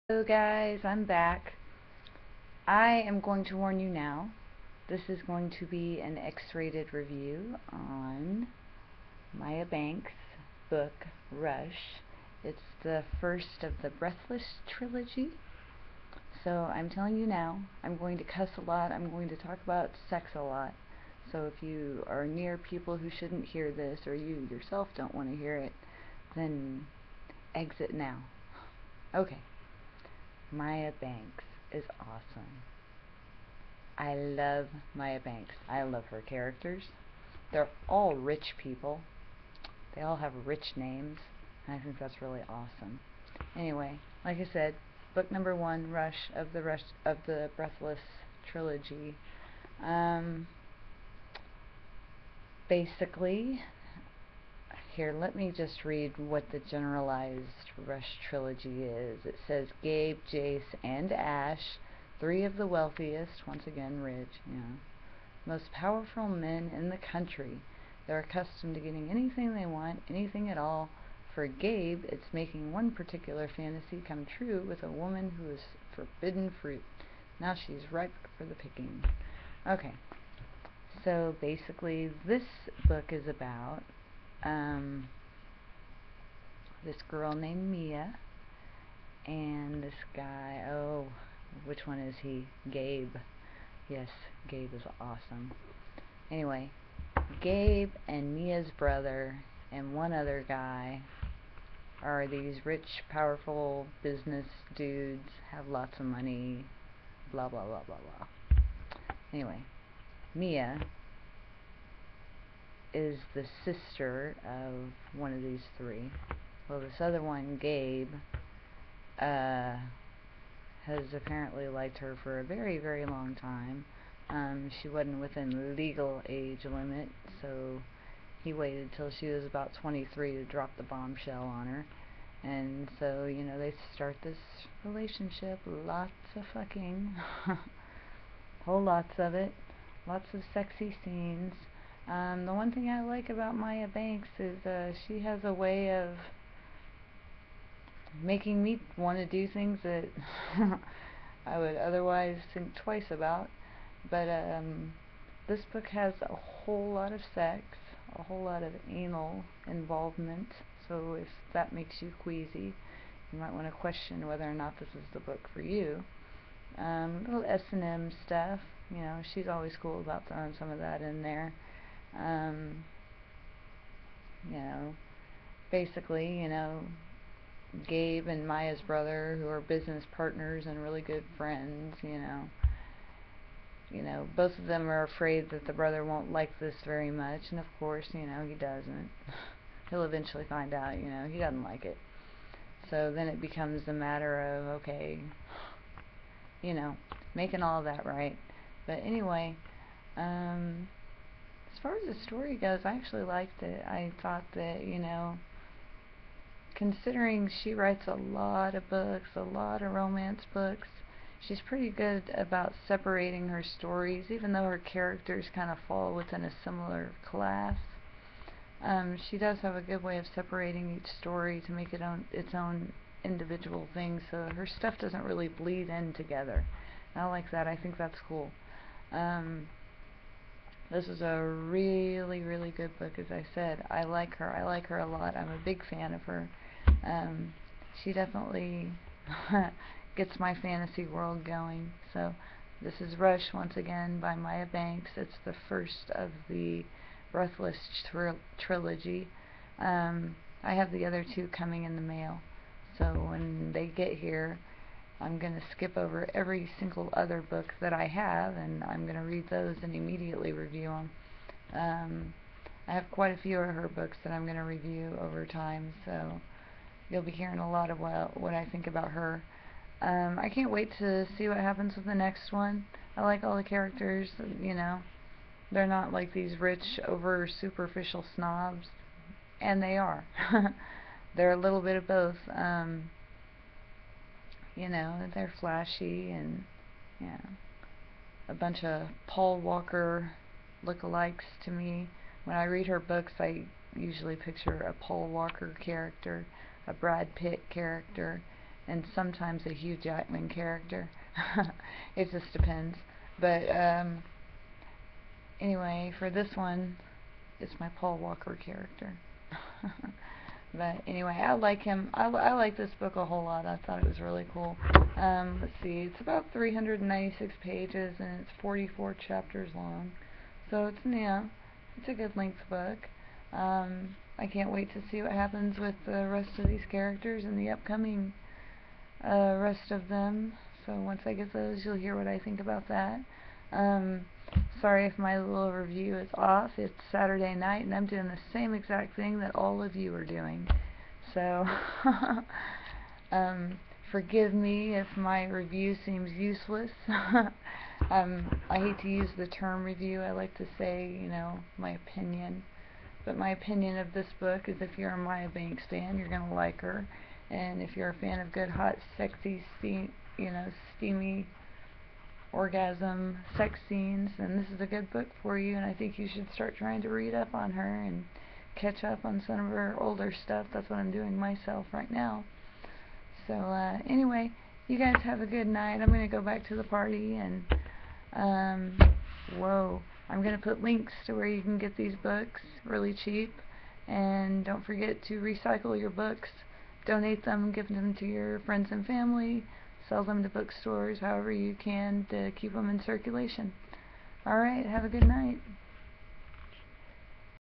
Hello guys, I'm back. I am going to warn you now. This is going to be an X-rated review on Maya Banks' book, Rush. It's the first of the Breathless trilogy. So I'm telling you now, I'm going to cuss a lot, I'm going to talk about sex a lot. So if you are near people who shouldn't hear this, or you yourself don't want to hear it, then exit now. Okay. Maya Banks is awesome. I love Maya Banks. I love her characters. They're all rich people. They all have rich names. And I think that's really awesome. Anyway, like I said, book number 1, Rush of the Breathless trilogy. Um, Basically, here, let me just read what the generalized Rush trilogy is. It says Gabe, Jace, and Ash, 3 of the wealthiest, once again rich, most powerful men in the country. They're accustomed to getting anything they want, anything at all. For Gabe, it's making one particular fantasy come true with a woman who is forbidden fruit. Now she's ripe for the picking. Okay, so basically this book is about this girl named Mia and this guy, oh, which one is he? Gabe. Yes, Gabe is awesome. Anyway, Gabe and Mia's brother and one other guy are these rich, powerful business dudes, have lots of money, blah, blah, blah, blah, blah. Anyway, Mia is the sister of one of these 3. Well, this other one, Gabe, has apparently liked her for a very, very long time. She wasn't within legal age limit, so he waited till she was about 23 to drop the bombshell on her. And so, they start this relationship. Lots of fucking. Whole lots of it. Lots of sexy scenes. The one thing I like about Maya Banks is she has a way of making me want to do things that I would otherwise think twice about. But this book has a whole lot of sex, a whole lot of anal involvement. So if that makes you queasy, you might want to question whether or not this is the book for you. Little S&M stuff. She's always cool about throwing some of that in there. Um, you know, Basically, Gabe and Maya's brother, who are business partners and really good friends, both of them are afraid that the brother won't like this very much, and of course, he doesn't. He'll eventually find out, he doesn't like it. So then it becomes a matter of, okay, you know, making all of that right. But anyway, as far as the story goes, I actually liked it. I thought that, considering she writes a lot of books, a lot of romance books, she's pretty good about separating her stories, even though her characters kind of fall within a similar class. She does have a good way of separating each story to make it its own individual thing, so her stuff doesn't really bleed in together. And I like that. I think that's cool. Um, this is a really, really good book, as I said. I like her. I like her a lot. I'm a big fan of her. Um, she definitely gets my fantasy world going. So this is Rush, once again, by Maya Banks. It's the first of the Breathless trilogy. I have the other 2 coming in the mail. So when they get here, I'm going to skip over every single other book that I have, and I'm going to read those and immediately review them. I have quite a few of her books that I'm going to review over time, so you'll be hearing a lot of what I think about her. I can't wait to see what happens with the next one. I like all the characters, They're not like these rich, over superficial snobs, and they are. They're a little bit of both. They're flashy and, yeah, a bunch of Paul Walker lookalikes to me. When I read her books, I usually picture a Paul Walker character, a Brad Pitt character, and sometimes a Hugh Jackman character. It just depends. But anyway, for this one, it's my Paul Walker character. But anyway, I like him. I like this book a whole lot. I thought it was really cool. Let's see, it's about 396 pages and it's 44 chapters long. So it's, it's a good length book. I can't wait to see what happens with the rest of these characters and the upcoming rest of them. So once I get those, you'll hear what I think about that. Sorry if my little review is off. It's Saturday night and I'm doing the same exact thing that all of you are doing. So forgive me if my review seems useless. I hate to use the term review. I like to say, my opinion. But my opinion of this book is if you're a Maya Banks fan, you're going to like her. And if you're a fan of good, hot, sexy, steamy orgasm sex scenes, then this is a good book for you, and I think you should start trying to read up on her and catch up on some of her older stuff. That's what I'm doing myself right now. So anyway, you guys have a good night. I'm going to go back to the party, and I'm going to put links to where you can get these books really cheap, and don't forget to recycle your books, donate them, give them to your friends and family, sell them to bookstores, however you can, to keep them in circulation. Alright, have a good night.